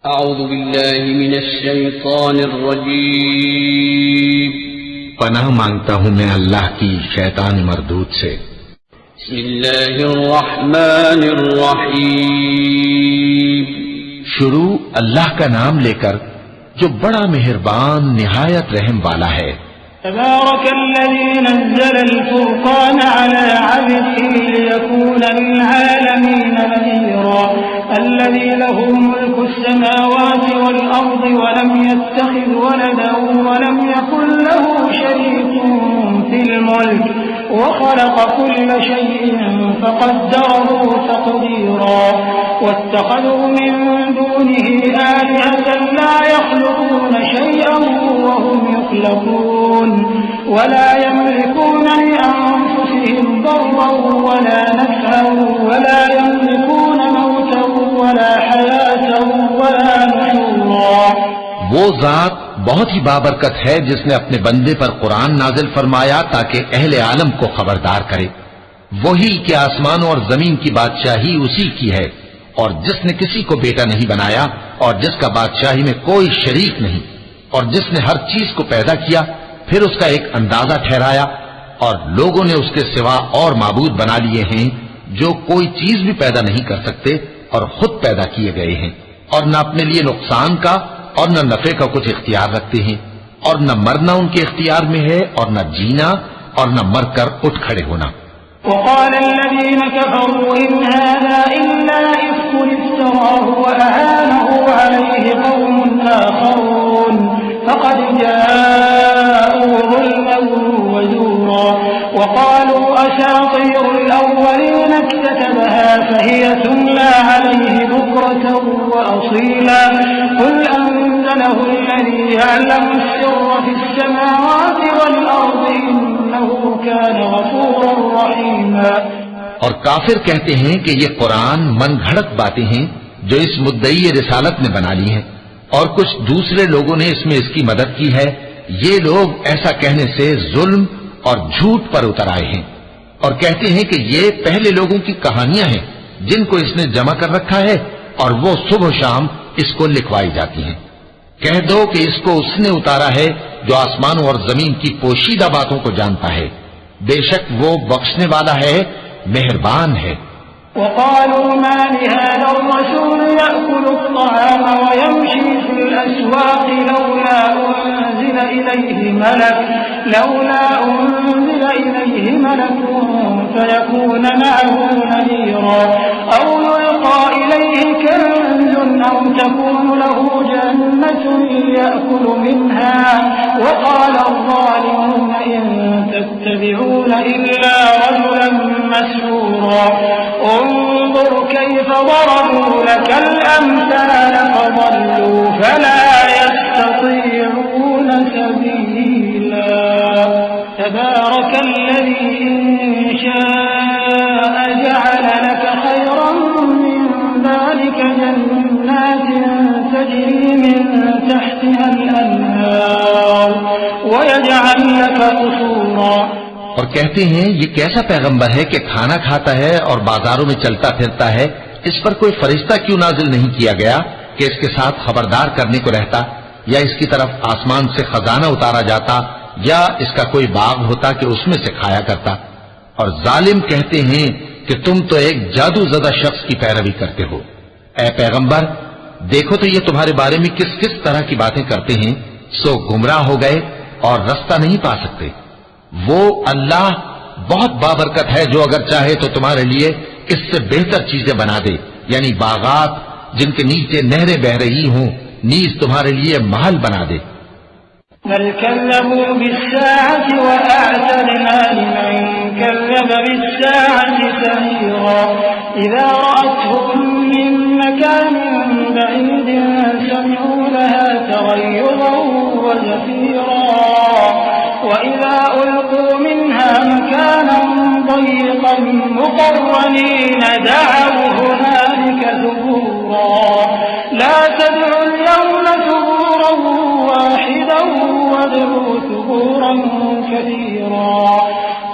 अऊज़ु बिल्लाहि मिनश शैतानिर रजीम। पनाह मांगता हूँ मैं अल्लाह की शैतान मरदूद से। बिस्मिल्लाहिर रहमानिर रहीम। शुरू अल्लाह का नाम लेकर जो बड़ा मेहरबान निहायत रहम वाला है। तबारकल्लज़ी नज़्ज़लल फ़ुरक़ान अला अब्दिही लियकूना लिलआलमीन नज़ीरा अल्लज़ी लहू मुल्कुस समावाति वल अर्ज़ि वलम यत्तख़िज़ वलदन वलम यकुल लहू शरीकुन फ़िल मुल्क वख़लक़ कुल्ल शैइन फ़क़द्दरहू तक़दीरा वत्तख़ज़ू मिन दूनिही आलिहतन ला यख़्लुक़ून शैअन वहुम युख़्लक़ून वला यमलिकून लिअन्फुसिहिम दर्रन वला नफ़अन वला यमलिकून मौतन वला हयातन वला नुशूरा। वो जात बहुत ही बाबरकत है जिसने अपने बंदे पर कुरान नाजिल फरमाया ताकि अहले आलम को खबरदार करे। वही कि आसमानों और जमीन की बादशाही उसी की है और जिसने किसी को बेटा नहीं बनाया और जिसका बादशाही में कोई शरीक नहीं और जिसने हर चीज को पैदा किया फिर उसका एक अंदाजा ठहराया और लोगों ने उसके सिवा और माबूद बना लिए हैं जो कोई चीज भी पैदा नहीं कर सकते और खुद पैदा किए गए हैं और न अपने लिए नुकसान का और न नफे का कुछ इख्तियार रखते हैं और न मरना उनके इख्तियार में है और न जीना और न मरकर उठ खड़े होना। वक़ाल अल्लज़ीन कफ़रू इन हाज़ा इल्ला इफ़्कुन इफ़्तराहु वअआनहु अलैहि क़ौमुन आख़रून फ़क़द जाअू ज़ुल्मन वज़ूरा वक़ालू असातीरुल अव्वलीन इक्ततबहा फ़हिय तुमला अलैहि बुक्रतन वअसीला क़ुल अंज़लहु अल्लज़ी यअलमु अस्सिर्र फ़िस्समावाति वल अर्ज़ि इन्नहु कान गफ़ूरन रहीमा। और काफिर कहते हैं कि ये कुरान मन घड़त बातें हैं जो इस मुद्दई रिसालत ने बना ली हैं और कुछ दूसरे लोगों ने इसमें इसकी मदद की है। ये लोग ऐसा कहने से जुल्म और झूठ पर उतर आए हैं और कहते हैं कि ये पहले लोगों की कहानियां हैं जिनको इसने जमा कर रखा है और वो सुबह शाम इसको लिखवाई जाती हैं। कह दो कि इसको उसने उतारा है जो आसमानों और जमीन की पोशीदा बातों को जानता है। बेशक वो बख्शने वाला है, मेहरबान है। वक़ालू मा लिहाज़ा अर्रसूल यअकुलु अत्ताआम वयमशी फिल अस्वाक़ लौला उन्ज़िला इलैहि मलकुन फयकून मअहू नज़ीरा औ युल्क़ा इलैहि कंज़ुन औ तकून लहू जन्नतुन यअकुलु मिन्हा वक़ाल अज़्ज़ालिमून इन तत्तबिऊन इल्ला रजुलन मस्हूरा انظر كيف ضربوا لك الأمثال فضلوا فلا يستطيعون سبيلا تبارك الذي إن شاء جعل لك خيرا من ذلك جنات تجري من تحتها الأنهار ويجعل لك قصورا। और कहते हैं ये कैसा पैगंबर है कि खाना खाता है और बाजारों में चलता फिरता है, इस पर कोई फरिश्ता क्यों नाजिल नहीं किया गया कि इसके साथ खबरदार करने को रहता या इसकी तरफ आसमान से खजाना उतारा जाता या इसका कोई बाग होता कि उसमें से खाया करता। और जालिम कहते हैं कि तुम तो एक जादूज़दा शख्स की पैरवी करते हो। ऐ पैगंबर देखो तो ये तुम्हारे बारे में किस किस तरह की बातें करते हैं, सो गुमराह हो गए और रास्ता नहीं पा सकते। वो अल्लाह बहुत बाबरकत है जो अगर चाहे तो तुम्हारे लिए इससे बेहतर चीजें बना दे, यानी बागात जिनके नीचे नहरें बह रही हों, नीज तुम्हारे लिए महल बना दे। बल कज़्ज़बू बिस्साअति वअअतदना लिमन कज़्ज़ब बिस्साअति सईरा इज़ा रअतहुम मिन मकानिन बईदिन समि'ू लहा तग़य्युज़न वज़फ़ीरा وإذا ألقوا منها مكانا ضيقا مقرنين دعوا هنالك ثبورا لا تدعوا اليوم ثبورا واحدا وادعوا ثبورا كثيرا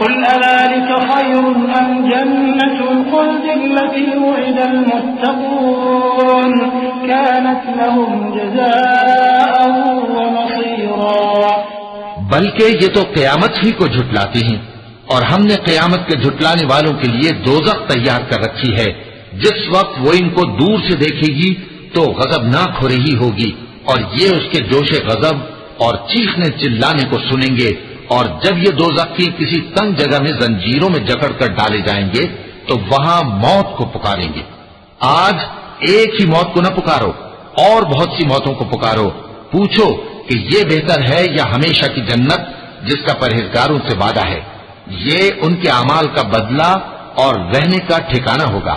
قل قل أذلك خير أم جنة الخلد التي وعد المتقون كانت لهم جزاء ومصيرا। बल्कि ये तो क़यामत ही को झुटलाते हैं और हमने क़यामत के झुटलाने वालों के लिए दोज़ख तैयार कर रखी है। जिस वक्त वो इनको दूर से देखेगी तो गजबनाक हो रही होगी और ये उसके जोशे गजब और चीखने चिल्लाने को सुनेंगे। और जब ये दोज़खी किसी तंग जगह में जंजीरों में जकड़ कर डाले जाएंगे तो वहां मौत को पुकारेंगे। आज एक ही मौत को न पुकारो और बहुत सी मौतों को पुकारो। पूछो कि ये बेहतर है या हमेशा की जन्नत जिसका परहेजगारों से वादा है। ये उनके अमाल का बदला और रहने का ठिकाना होगा।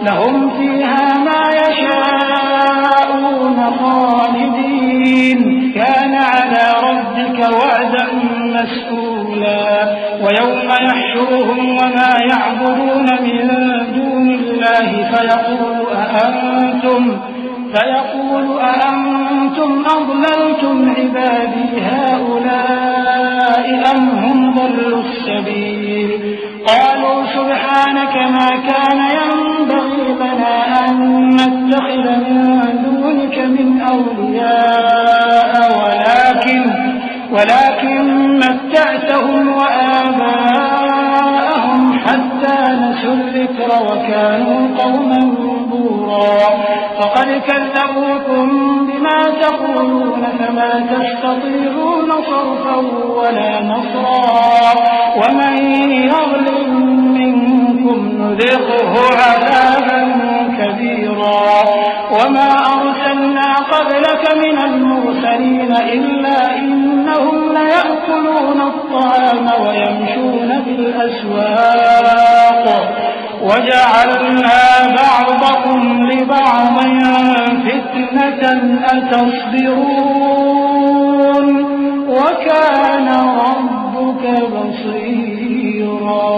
लहुम फीहा मा यशाऊन खालिदीन कान अला रब्बिका वअदन मस्ऊला व यौम यहशुरुहुम व मा यअबुदून मिन दूनिल्लाहि फयक़ूलु अअंतुम अضللتم عبادي هؤلاء أم هم ضلوا السبيل قالوا سبحانك ما كان ينبغي لنا أن نتخذ من دونك من أولياء ولكن متعتهم وآباءهم حتى نسوا الذكر وكانوا قوما بورا فقد كذبوكم بما تقولون فما تستطيعون صرفا ولا نصرا ومن يظلم منكم نذقه عذابا كبيرا وما أرسلنا قبلك من المرسلين إلا إنهم ليأكلون الطعام ويمشون في الأسواق وجعلنا بعضكم لبعض فتنة أتصبرون وكان ربك بصيرا।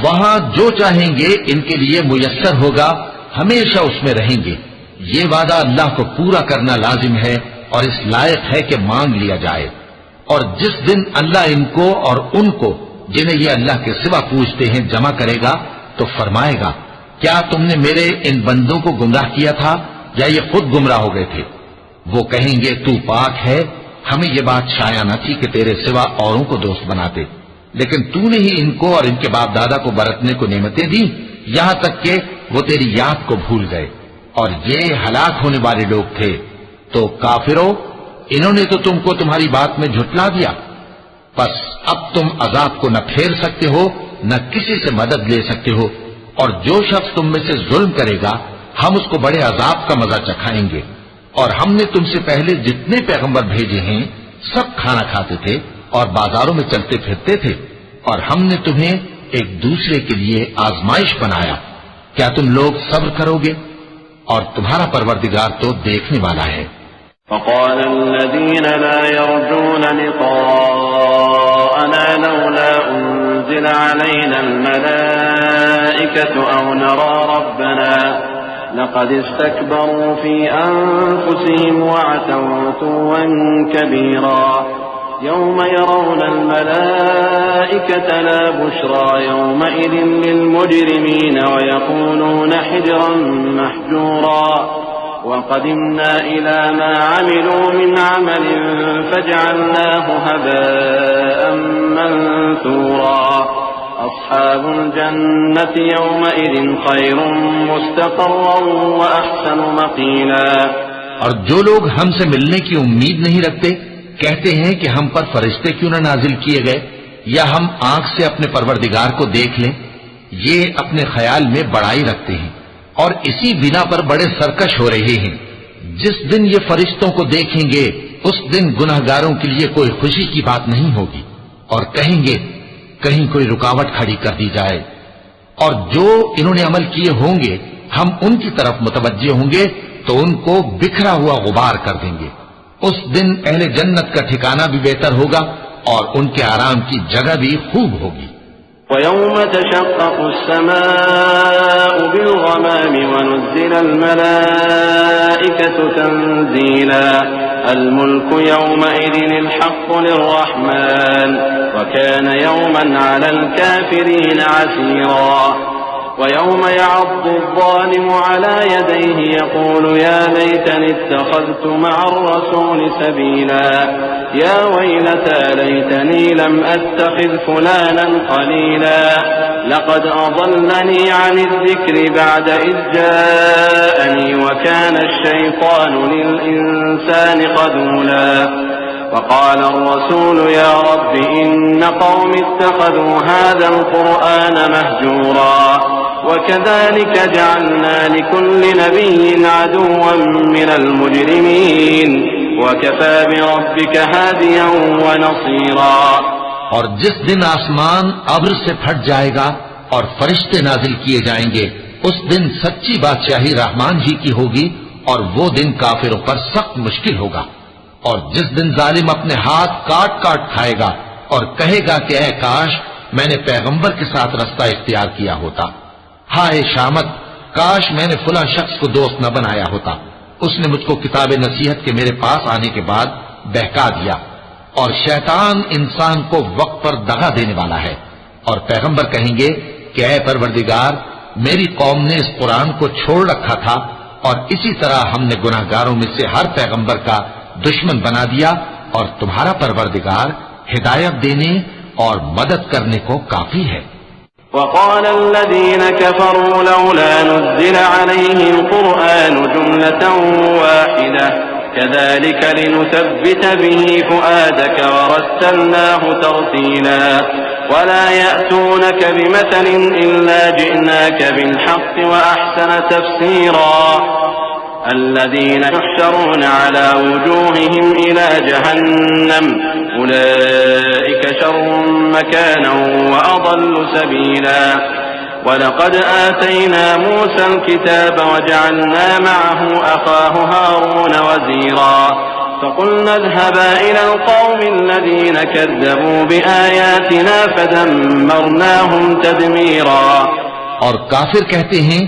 वहां जो चाहेंगे इनके लिए मुयस्सर होगा, हमेशा उसमें रहेंगे। ये वादा अल्लाह को पूरा करना लाजिम है और इस लायक है कि मांग लिया जाए। और जिस दिन अल्लाह इनको और उनको जिन्हें ये अल्लाह के सिवा पूजते हैं जमा करेगा तो फरमाएगा, क्या तुमने मेरे इन बंदों को गुमराह किया था या ये खुद गुमराह हो गए थे? वो कहेंगे, तू पाक है, हमें ये बात शाया न थी कि तेरे सिवा औरों को दोस्त बनाते, लेकिन तूने ही इनको और इनके बाप दादा को बरतने को नेमतें दी, यहां तक कि वो तेरी याद को भूल गए और ये हलाक होने वाले लोग थे। तो काफिरों, इन्होंने तो तुमको तुम्हारी बात में झुटला दिया। बस अब तुम अजाब को न फेर सकते हो न किसी से मदद ले सकते हो, और जो शख्स तुम में से जुल्म करेगा हम उसको बड़े अजाब का मजा चखाएंगे। और हमने तुमसे पहले जितने पैगंबर भेजे हैं सब खाना खाते थे और बाजारों में चलते फिरते थे, और हमने तुम्हें एक दूसरे के लिए आजमाइश बनाया। क्या तुम लोग सब्र करोगे? और तुम्हारा परवरदिगार तो देखने वाला है। وقال الذين لا يرجون لقاءنا لولا أنزل علينا الملائكة أو نرى ربنا لقد استكبروا في أنفسهم وعتوا عتوا كبيرا يوم يرون الملائكة لا بشرى يومئذ للمجرمين ويقولون حجرا محجورا وقدمنا إلى ما عملوا من عمل فجعلناه هباء منثورا أصحاب الجنة يومئذ خير مستقرا وأحسن مقيلا। और जो लोग हमसे मिलने की उम्मीद नहीं रखते कहते हैं कि हम पर फरिश्ते क्यों न नाजिल किए गए या हम आंख से अपने परवरदिगार को देख लें। ये अपने ख्याल में बड़ाई रखते हैं और इसी बिना पर बड़े सरकश हो रहे हैं। जिस दिन ये फरिश्तों को देखेंगे उस दिन गुनहगारों के लिए कोई खुशी की बात नहीं होगी और कहेंगे कहीं कोई रुकावट खड़ी कर दी जाए। और जो इन्होंने अमल किए होंगे हम उनकी तरफ मुतवज्जे होंगे तो उनको बिखरा हुआ गुबार कर देंगे। उस दिन अहले जन्नत का ठिकाना भी बेहतर होगा और उनके आराम की जगह भी खूब होगी। ويوم تشقق السماء بالغمام ونزل الملائكة تنزيلا الملك يومئذ الحق للرحمن وكان يوما على الكافرين عسيرا ويوم يعض الظالم على يديه يقول يا ليتني اتخذت مع الرسول سبيلا يا ويلتى ليتني لم أتخذ فلانا خليلا لقد أضلني عن الذكر بعد إذ جاءني وكان الشيطان للإنسان خذولا وقال الرسول يا رب إن قوم اتخذوا هذا القرآن مهجورا وكذلك جعلنا لكل نبي عدوا من المجرمين وكفى بربك هاديا ونصيرا और जिस दिन आसमान अब्र से फट जाएगा और फरिश्ते नाजिल किए जाएंगे उस दिन सच्ची बादशाही रहमान ही की होगी और वो दिन काफिरों पर सख्त मुश्किल होगा। और जिस दिन जालिम अपने हाथ काट काट खाएगा और कहेगा कि ऐ काश मैंने पैगंबर के साथ रास्ता इख्तियार किया होता, हाय शामत काश मैंने फुला शख्स को दोस्त न बनाया होता, उसने मुझको किताब नसीहत के मेरे पास आने के बाद बहका दिया। और शैतान इंसान को वक्त पर दगा देने वाला है। और पैगंबर कहेंगे कि ऐ परवरदिगार मेरी कौम ने इस कुरान को छोड़ रखा था और इसी तरह हमने गुनाहगारों में से हर पैगंबर का दुश्मन बना दिया और तुम्हारा परवरदिगार हिदायत देने और मदद करने को काफी है। وقال الذين كفروا لولا نزل عليه القرآن جملة واحدة كذلك لنثبت به فؤادك ورتلناه ترتيلا ولا يأتونك بمثل إلا جئناك بالحق وأحسن تفسيرا الذين يحشرون على وجوههم إلى جهنم أولئك شر مكانا وأضل سبيلا ولقد آتينا موسى الكتاب وجعلنا معه أخاه هارون وزيرا فقلنا اذهبا إلى القوم الذين كذبوا بآياتنا فدمرناهم تدميرا। और काफिर कहते हैं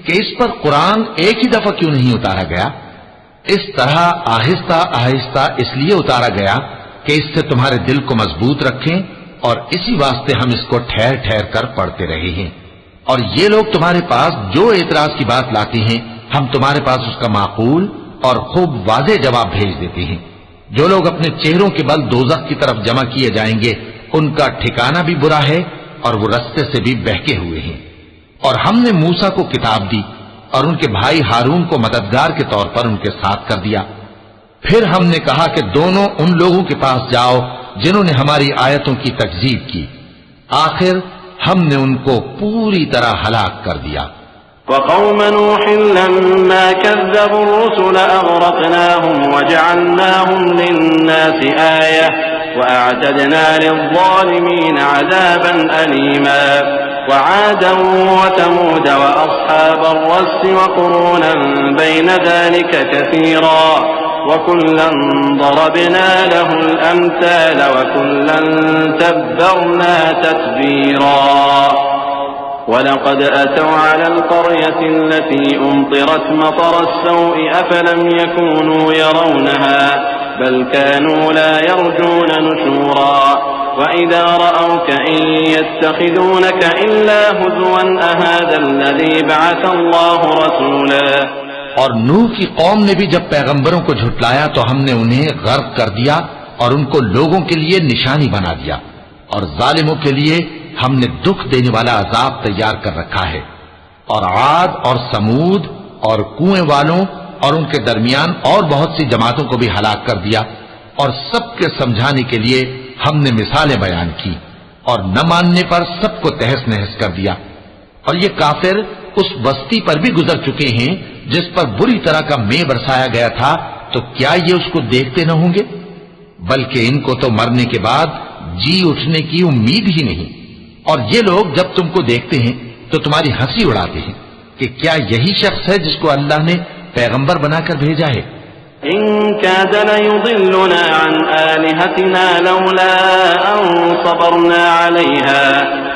कि इस पर कुरान एक ही दफा क्यों नहीं उतारा गया। इस तरह आहिस्ता आहिस्ता इसलिए उतारा गया कि इससे तुम्हारे दिल को मजबूत रखें और इसी वास्ते हम इसको ठहर ठहर कर पढ़ते रहे हैं। और ये लोग तुम्हारे पास जो एतराज की बात लाते हैं हम तुम्हारे पास उसका माकूल और खूब वाज़ेह जवाब भेज देते हैं। जो लोग अपने चेहरों के बल दोज़ख की तरफ जमा किए जाएंगे उनका ठिकाना भी बुरा है और वो रास्ते से भी बहके हुए हैं। और हमने मूसा को किताब दी और उनके भाई हारून को मददगार के तौर पर उनके साथ कर दिया। फिर हमने कहा कि दोनों उन लोगों के पास जाओ जिन्होंने हमारी आयतों की तकज़ीब की, आखिर हमने उनको पूरी तरह हलाक कर दिया। وقوم نوح لما كذبوا الرسل أغرقناهم وجعلناهم للناس آية وأعتدنا للظالمين عذابا أليما وعادا وثمود وأصحاب الرس وقرونا بين ذلك كثيرا وكلا ضربنا له الأمثال وكلا تبرنا تتبيرا ولقد أتوا على القرية التي أمطرت مطر السوء أفلم يكونوا يرونها بل كانوا لا يرجون نشورا وإذا رأوك إن يتخذونك إلا هزوا أهذا الذي بعث الله رسولا। और नूह की कौम ने भी जब पैगंबरों को झुटलाया तो हमने उन्हें गर्क कर दिया और उनको लोगों के लिए निशानी बना दिया और जालिमों के लिए हमने दुख देने वाला अजाब तैयार कर रखा है। और आद और समूद और कुएं वालों और उनके दरमियान और बहुत सी जमातों को भी हलाक कर दिया और सबके समझाने के लिए हमने मिसालें बयान की और न मानने पर सबको तहस नहस कर दिया। और ये काफिर उस बस्ती पर भी गुजर चुके हैं जिस पर बुरी तरह का मेह बरसाया गया था, तो क्या ये उसको देखते न होंगे? बल्कि इनको तो मरने के बाद जी उठने की उम्मीद ही नहीं। और ये लोग जब तुमको देखते हैं तो तुम्हारी हंसी उड़ाते हैं कि क्या यही शख्स है जिसको अल्लाह ने पैगंबर बनाकर भेजा है। इन काद लयुदिल्लुना अन आलिहतिना लौला अन सबरना अलैहा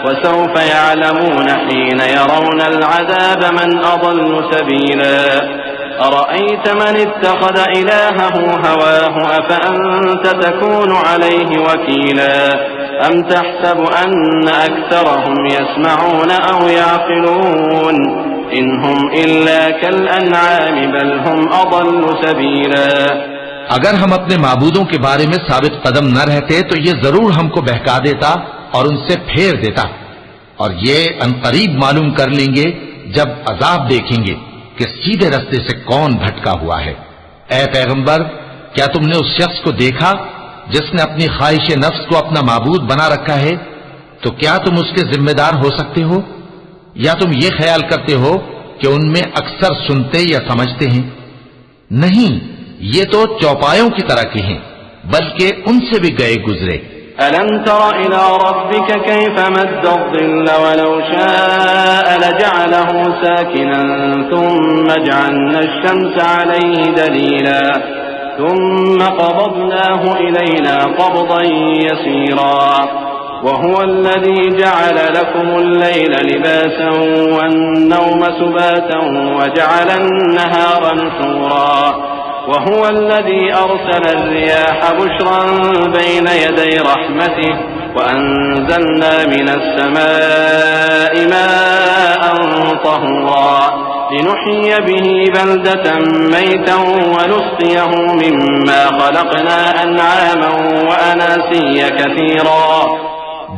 वसौफ यअलमून हीन यरौन अलअज़ाब मन अज़ल्लु सबीला أرأيت من اتخذ إلهه هواه أفأنت تكون عليه وكيلا أم تحسب أن أكثرهم يسمعون أو يعقلون إن هم إلا كالأنعام بل هم أضل سبيلا। अगर हम अपने माबूदों के बारे में साबित कदम न रहते तो ये जरूर हमको बहका देता और उनसे फेर देता, और ये अनकरीब मालूम कर लेंगे जब अजाब देखेंगे कि सीधे रास्ते से कौन भटका हुआ है। ऐ पैगंबर, क्या तुमने उस शख्स को देखा जिसने अपनी ख्वाहिश नफ्स को अपना माबूद बना रखा है? तो क्या तुम उसके जिम्मेदार हो सकते हो? या तुम ये ख्याल करते हो कि उनमें अक्सर सुनते या समझते हैं? नहीं, ये तो चौपायों की तरह के हैं, बल्कि उनसे भी गए गुजरे। अलम तरा इला रब्बिका कैफ मद्द अज़्ज़िल्ल वलौ शाअ लजअलहु साकिनन थुम्मा जअलना अश-शम्स अलैहि दलीला थुम्मा क़बضनाहु इलैना क़ब्ज़न यसीरा वहुव अल्लज़ी जअल लकुमुल लैला लिबासन वन-नौम सुबातन वजअल अन-नहारा नुशूरा वहुव अल्लज़ी अरसल अर्रियाह बुश्रन बैन यदै रहमतिह वअन्ज़लना मिनस-समाइ माअन तहूरा लिनुह्यिय बिही बल्दतन मैतन वनुस्क़ियहु मिम्मा ख़लक़ना अनआमन वअनासिय्य कसीरा।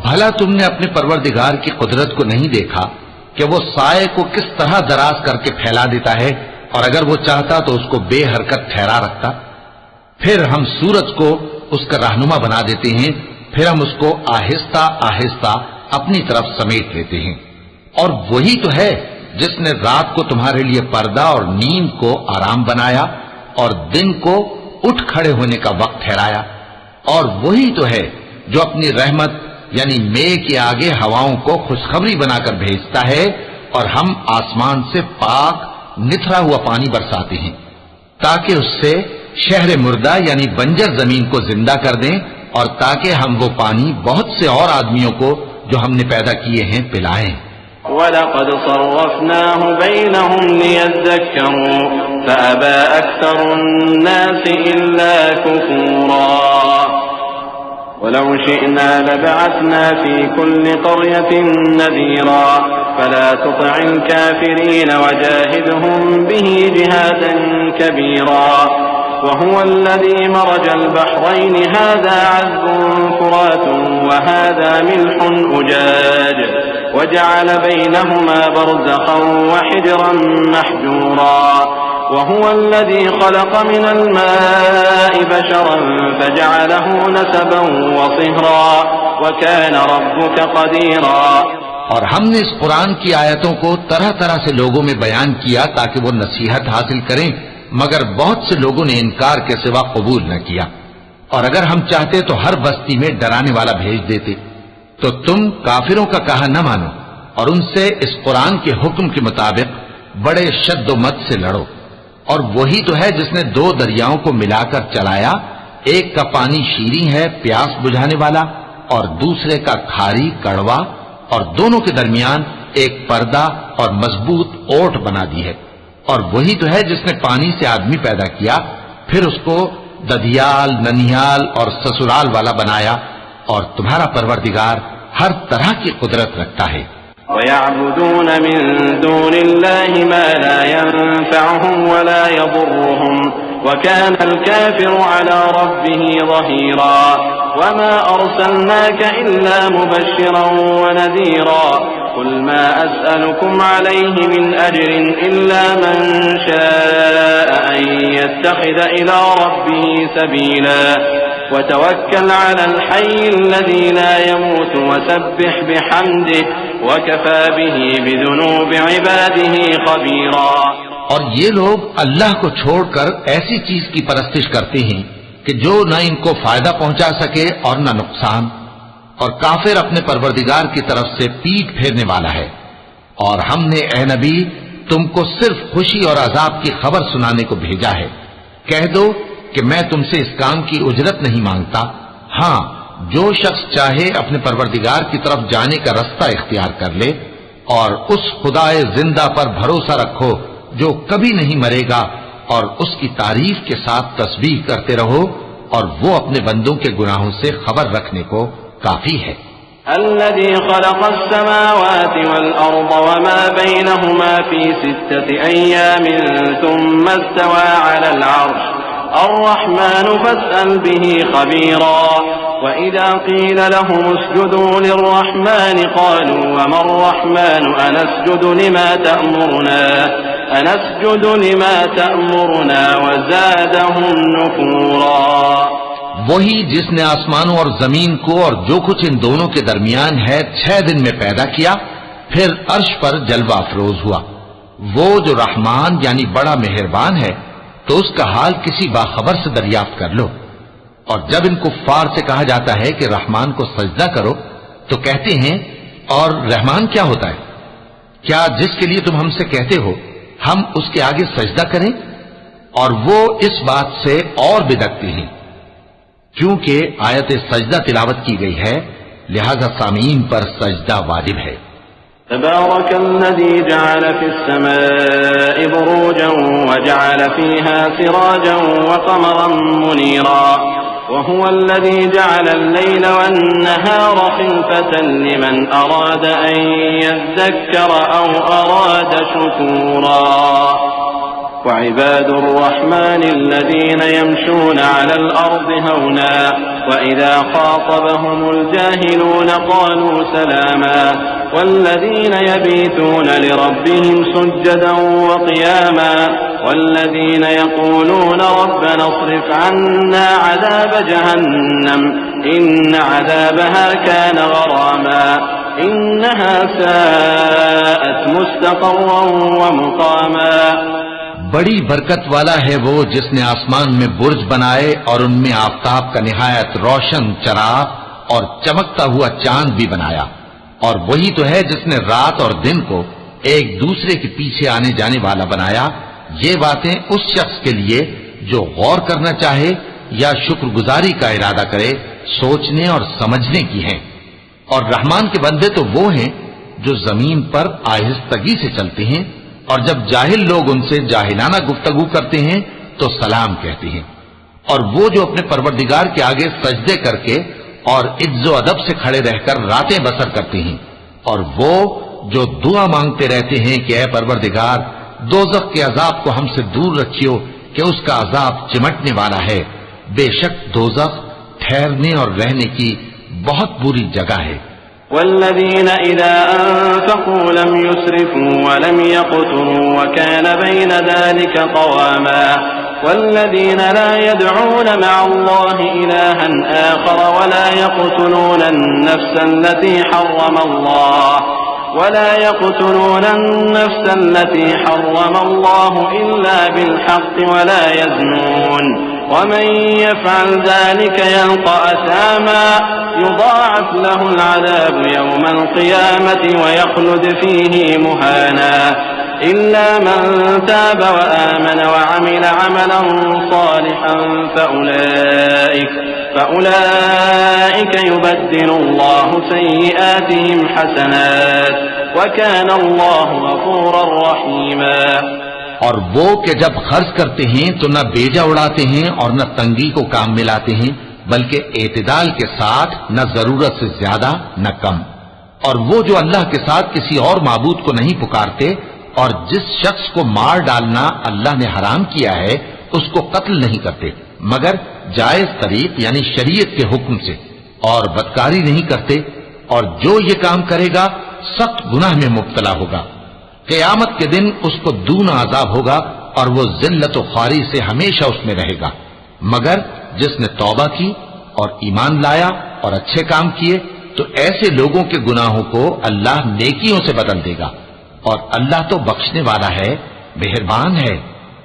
भला तुमने अपने परवरदिगार की कुदरत को नहीं देखा कि वो साए को किस तरह दराज करके फैला देता है, और अगर वो चाहता तो उसको बेहरकत ठहरा रखता। फिर हम सूरज को उसका रहनुमा बना देते हैं, फिर हम उसको आहिस्ता आहिस्ता अपनी तरफ समेट लेते हैं। और वही तो है जिसने रात को तुम्हारे लिए पर्दा और नींद को आराम बनाया और दिन को उठ खड़े होने का वक्त ठहराया। और वही तो है जो अपनी रहमत यानी मेघ के आगे हवाओं को खुशखबरी बनाकर भेजता है, और हम आसमान से पाक निथरा हुआ पानी बरसाते हैं ताकि उससे शहर मुर्दा यानी बंजर जमीन को जिंदा कर दें, और ताकि हम वो पानी बहुत से और आदमियों को जो हमने पैदा किए हैं पिलाएं। वलक़द सर्रफ़नाहु बैनहुम लियज़्ज़क्करू फ़अबा अक्सरुन्नासि इल्ला कुफूरा वलौ शिअना लबअथना फ़ी कुल्लि क़र्यतिन नज़ीरा फला तुति'ल काफ़िरीन वजाहिदहुम बिही जिहादन कबीरा वहुव अल्लज़ी मरजल बहरैन हाज़ा अज़्बुन फ़ुरातुन वहाज़ा मिल्हुन उजाज वजअल बैनहुमा बरज़ख़न वहिजरन महजूरा वहुव अल्लज़ी ख़लक़ मिनल माइ बशरन फ़जअलहु नसबन वसिहरा वकान रब्बुक क़दीरा। और हमने इस कुरान की आयतों को तरह तरह से लोगों में बयान किया ताकि वो नसीहत हासिल करें, मगर बहुत से लोगों ने इनकार के सिवा कबूल न किया। और अगर हम चाहते तो हर बस्ती में डराने वाला भेज देते। तो तुम काफिरों का कहा न मानो और उनसे इस कुरान के हुक्म के मुताबिक बड़े शद्दोमत से लड़ो। और वही तो है जिसने दो दरियाओं को मिलाकर चलाया, एक का पानी शीरी है प्यास बुझाने वाला और दूसरे का खारी कड़वा, और दोनों के दरमियान एक पर्दा और मजबूत ओट बना दी है। और वही तो है जिसने पानी से आदमी पैदा किया, फिर उसको दधियाल ननिहाल और ससुराल वाला बनाया, और तुम्हारा परवरदिगार हर तरह की कुदरत रखता है। वयअबुदून मिन दूनिल्लाहि मा ला यनफअहुम वला यदुर्रुहुम वकानल काफिरु अला रब्बिही ज़हीरा वमा अर्सलनाका इल्ला मुबश्शिरन वनज़ीरा कुल मा अस्अलुकुम अलैहि मिन अज्रिन इल्ला मन शाअ अन यत्तखिज़ इला रब्बिही सबीला वतवक्कल अलल हय्यिल्लज़ी ला यमूत वसब्बिह बिहम्दिही वकफ़ा बिही बिज़ुनूबि इबादिही ख़बीरा। और ये लोग अल्लाह को छोड़कर ऐसी चीज की परस्तिश करते हैं कि जो न इनको फायदा पहुंचा सके और न नुकसान, और काफिर अपने परवरदिगार की तरफ से पीठ फेरने वाला है। और हमने ए नबी तुमको सिर्फ खुशी और अजाब की खबर सुनाने को भेजा है। कह दो कि मैं तुमसे इस काम की उजरत नहीं मांगता। हाँ, जो शख्स चाहे अपने परवरदिगार की तरफ जाने का रास्ता इख्तियार कर ले, और उस खुदाए जिंदा पर भरोसा रखो जो कभी नहीं मरेगा और उसकी तारीफ के साथ तस्बीह करते रहो, और वो अपने बंदों के गुनाहों से खबर रखने को काफी है। अल्लज़ी ख़लक़स-समावाति वल-अर्ज़ वमा बैनहुमा फ़ी सित्तति अय्यामिन सुम्मा इस्तवा अलल अर्श अर्रहमानु फ़स्अल बिही ख़बीरा व इज़ा क़ील लहुम उसजुदू लिर्रहमानि क़ालू वमर्रहमानु अनस्जुदु लिमा तअमुरुना व ज़ादहुम नुफ़ूरा। वही जिसने आसमानों और जमीन को और जो कुछ इन दोनों के दरमियान है 6 दिन में पैदा किया, फिर अर्श पर जलवा अफरोज हुआ। वो जो रहमान यानी बड़ा मेहरबान है, तो उसका हाल किसी बाखबर से दरियाफ्त कर लो। और जब इन कुफ्फार से कहा जाता है कि रहमान को सजदा करो, तो कहते हैं, और रहमान क्या होता है? क्या जिसके लिए तुम हमसे कहते हो हम उसके आगे सजदा करें? और वो इस बात से और बिदकते हैं, क्योंकि आयत सजदा तिलावत की गई है, लिहाजा सामीन पर सजदा वाजिब है। तबारकल्लज़ी जअल फिस्समाइ बुरूजन व जअल फीहा सिराजन व क़मरन मुनीरा व हुवल्लज़ी जअल अल-लैल वन-नहार खिल्फतन लिमन अराद अन यज़्ज़क्कर औ अराद शुकूरा। وعباد الرحمن الذين يمشون على الأرض هونا وإذا خاطبهم الجاهلون قالوا سلاما والذين يبيتون لربهم سجدا وقياما والذين يقولون ربنا اصرف عنا عذاب جهنم إن عذابها كان غراما إنها ساءت مستقرا ومقاما। बड़ी बरकत वाला है वो जिसने आसमान में बुर्ज बनाए और उनमें आफताब का निहायत रोशन चराग और चमकता हुआ चांद भी बनाया। और वही तो है जिसने रात और दिन को एक दूसरे के पीछे आने जाने वाला बनाया। ये बातें उस शख्स के लिए जो गौर करना चाहे या शुक्रगुजारी का इरादा करे, सोचने और समझने की हैं। और रहमान के बंदे तो वो हैं जो जमीन पर आहिस्तगी से चलते हैं, और जब जाहिल लोग उनसे जाहिलाना गुफ्तगू करते हैं तो सलाम कहते हैं। और वो जो अपने परवरदिगार के आगे सजदे करके और इज्जो अदब से खड़े रहकर रातें बसर करते हैं, और वो जो दुआ मांगते रहते हैं कि ऐ परवरदिगार, दोज़ख के अजाब को हमसे दूर रखियो कि उसका अजाब चिमटने वाला है। बेशक दोज़ख ठहरने और रहने की बहुत बुरी जगह है। वल्लज़ीना इज़ा अनफ़क़ू लम युस्रिफ़ू व लम यक़्तुरू व कान बैन ज़ालिका क़वामा वल्लज़ीना ला यदऊन मअल्लाहि इलाहन आख़र व ला यक़्तुलून النفس التي حرم الله إلا بالحق ولا يزنون ومن يفعل ذلك يلقى أثاما يضاعف له العذاب يوم القيامة ويخلد فيه مهانا إلا من تاب وآمن وعمل عملا صالحا فأولئك يبدل الله سيئاتهم حسنات وكان الله غفورا رحيما। और वो कि जब खर्च करते हैं तो न बेजा उड़ाते हैं और न तंगी को काम में लाते हैं, बल्कि एतदाल के साथ न जरूरत से ज्यादा न कम। और वो जो अल्लाह के साथ किसी और माबूद को नहीं पुकारते, और जिस शख्स को मार डालना अल्लाह ने हराम किया है उसको कत्ल नहीं करते मगर जायज तरीक यानी शरीयत के हुक्म से, और बदकारी नहीं करते, और जो ये काम करेगा सख्त गुनाह में मुब्तला होगा। क़यामत के दिन उसको दूना अजाब होगा और वो जिल्लत व ख्वारी से हमेशा उसमें रहेगा। मगर जिसने तौबा की और ईमान लाया और अच्छे काम किए, तो ऐसे लोगों के गुनाहों को अल्लाह नेकियों से बदल देगा, और अल्लाह तो बख्शने वाला है, मेहरबान है।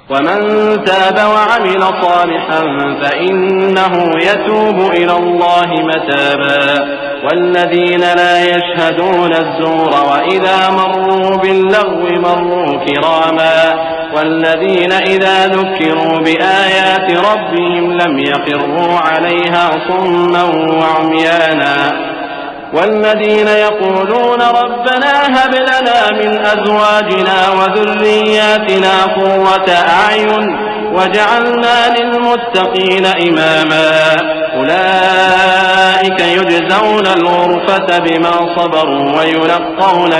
वमन ताब वअमिल सालिहन फइन्नहु यतूबु इलल्लाहि मताबा वल्लज़ीना ला यशहदूना अज़्ज़ूर वइज़ा मर्रू बिल्लग़्वी मर्रू किरामा वल्लज़ीना इज़ा ज़ुक्किरू बिआयाति रब्बिहिम लम यख़िर्रू अलैहा सुम्मन वअम्याना والذين يقولون ربنا هب لنا من أزواجنا وذرياتنا قرة أعين وجعلنا للمتقين إماما أولئك يجزون الغرفة بما صبروا ويلقون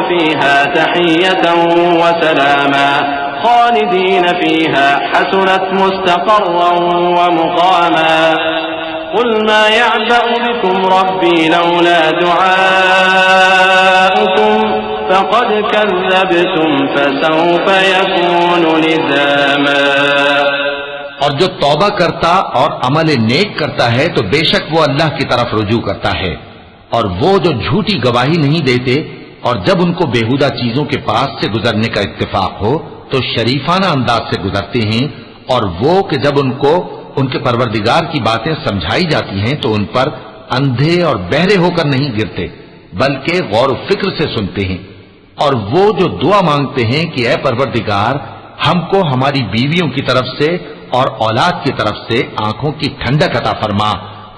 فيها تحية وسلاما خالدين فيها حسنت مستقرا ومقاما قل ما يعبأ بكم ربي لولا دعاؤكم فقد كذبتم فسوف يكون لزاما। और जो तौबा करता और अमल नेक करता है तो बेशक वो अल्लाह की तरफ रुजू करता है, और वो जो झूठी गवाही नहीं देते और जब उनको बेहुदा चीजों के पास से गुजरने का इत्तेफाक हो तो शरीफाना अंदाज से गुजरते हैं, और वो कि जब उनको उनके परवरदिगार की बातें समझाई जाती हैं तो उन पर अंधे और बहरे होकर नहीं गिरते बल्कि गौर फिक्र से सुनते हैं। और वो जो दुआ मांगते हैं कि ऐ परवरदिगार हमको हमारी बीवियों की तरफ से और औलाद की तरफ से आंखों की ठंडक अता फरमा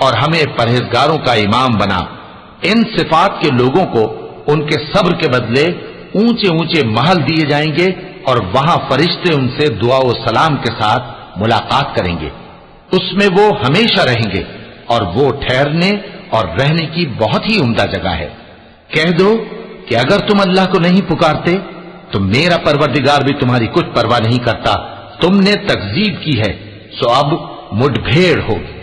और हमें परहेजगारों का इमाम बना। इन सिफात के लोगों को उनके सब्र के बदले ऊंचे ऊंचे महल दिए जाएंगे और वहां फरिश्ते उनसे दुआ व सलाम के साथ मुलाकात करेंगे। उसमें वो हमेशा रहेंगे और वो ठहरने और रहने की बहुत ही उम्दा जगह है। कह दो कि अगर तुम अल्लाह को नहीं पुकारते तो मेरा परवरदिगार भी तुम्हारी कुछ परवाह नहीं करता। तुमने तकजीब की है सो अब मुठभेड़ होगी।